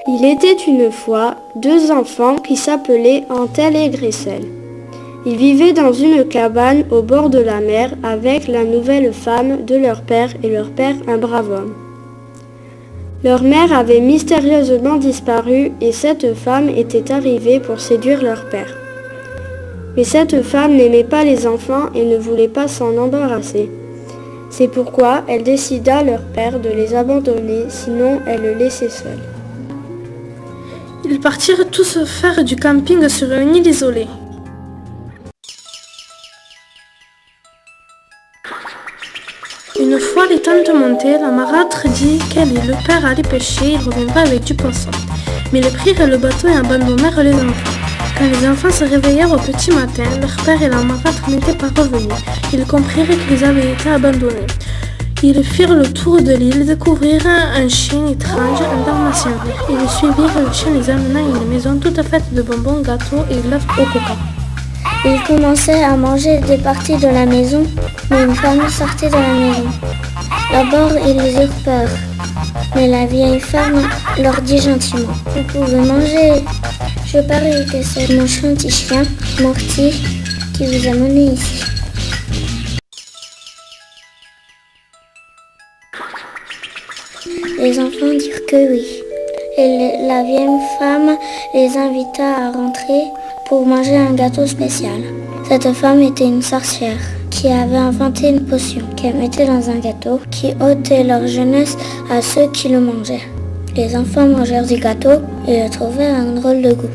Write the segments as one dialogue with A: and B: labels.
A: Il était une fois deux enfants qui s'appelaient Antel et Grécel. Ils vivaient dans une cabane au bord de la mer avec la nouvelle femme de leur père et leur père un brave homme. Leur mère avait mystérieusement disparu et cette femme était arrivée pour séduire leur père. Mais cette femme n'aimait pas les enfants et ne voulait pas s'en embarrasser. C'est pourquoi elle décida leur père de les abandonner, sinon elle le laissait seul.
B: Ils partirent tous faire du camping sur une île isolée. Une fois les tentes montées, la marâtre dit qu'elle et le père allaient pêcher, ils reviendraient avec du poisson. Mais ils prirent le bateau et abandonnèrent les enfants. Quand les enfants se réveillèrent au petit matin, leur père et la marâtre n'étaient pas revenus. Ils comprirent qu'ils avaient été abandonnés. Ils firent le tour de l'île, découvrirent un chien étrange, un dalmatien. Ils le suivirent, le chien les amena à une maison toute faite de bonbons, gâteaux et l'œuf au coca.
C: Ils commençaient à manger des parties de la maison, mais une femme sortait de la maison. D'abord, ils eurent peur, mais la vieille femme leur dit gentiment « Vous pouvez manger. Je parie que c'est mon gentil chien, Morty, qui vous a mené ici. » Les enfants dirent que oui, et la vieille femme les invita à rentrer pour manger un gâteau spécial. Cette femme était une sorcière qui avait inventé une potion qu'elle mettait dans un gâteau qui ôtait leur jeunesse à ceux qui le mangeaient. Les enfants mangèrent du gâteau et le trouvèrent un drôle de goût.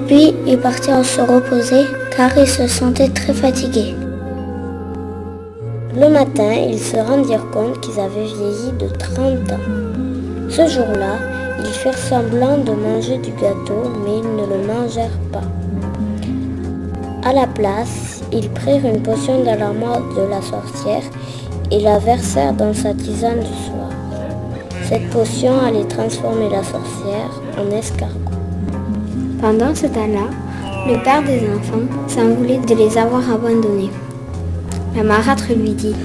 C: Puis ils partirent se reposer car ils se sentaient très fatigués. Le matin, ils se rendirent compte qu'ils avaient vieilli de 30 ans. Ce jour-là, ils firent semblant de manger du gâteau, mais ils ne le mangèrent pas. À la place, ils prirent une potion de la mort de la sorcière et la versèrent dans sa tisane du soir. Cette potion allait transformer la sorcière en escargot.
A: Pendant ce temps-là, le père des enfants s'en voulait de les avoir abandonnés. La marâtre lui dit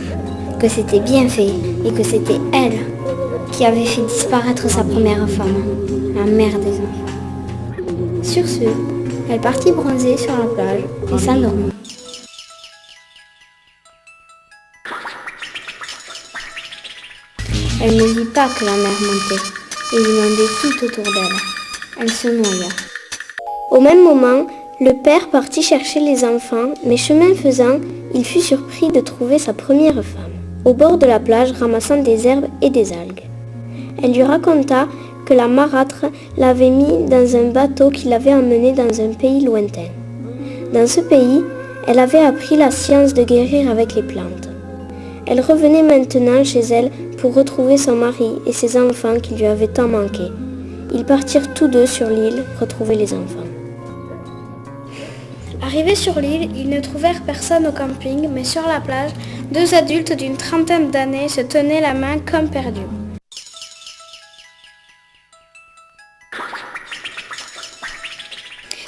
A: que c'était bien fait et que c'était elle qui avait fait disparaître sa première femme, la mère des enfants. Sur ce, elle partit bronzer sur la plage et s'endormit. Elle ne vit pas que la mer montait et inondait tout autour d'elle. Elle se noya. Au même moment, le père partit chercher les enfants, mais chemin faisant, il fut surpris de trouver sa première femme, au bord de la plage ramassant des herbes et des algues. Elle lui raconta que la marâtre l'avait mis dans un bateau qui l'avait emmené dans un pays lointain. Dans ce pays, elle avait appris la science de guérir avec les plantes. Elle revenait maintenant chez elle pour retrouver son mari et ses enfants qui lui avaient tant manqué. Ils partirent tous deux sur l'île retrouver les enfants.
B: Arrivés sur l'île, ils ne trouvèrent personne au camping, mais sur la plage, deux adultes d'une trentaine d'années se tenaient la main comme perdus.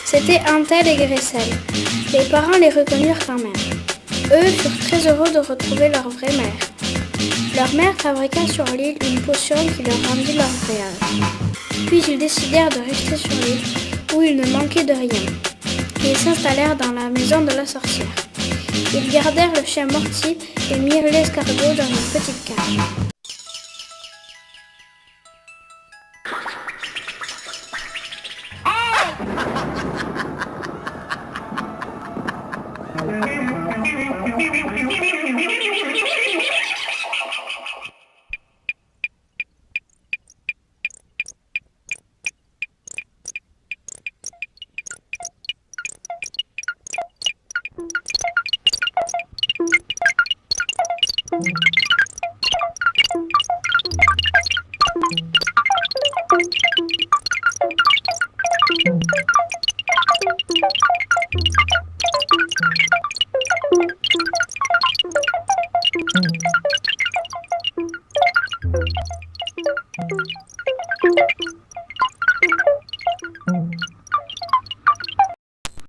B: C'étaient Antel et Grécel. Les parents les reconnurent quand même. Eux furent très heureux de retrouver leur vraie mère. Leur mère fabriqua sur l'île une potion qui leur rendit leur voyage. Puis ils décidèrent de rester sur l'île où il ne manquait de rien. Ils s'installèrent dans la maison de la sorcière. Ils gardèrent le chien Morty et mirent l'escargot dans une petite cage.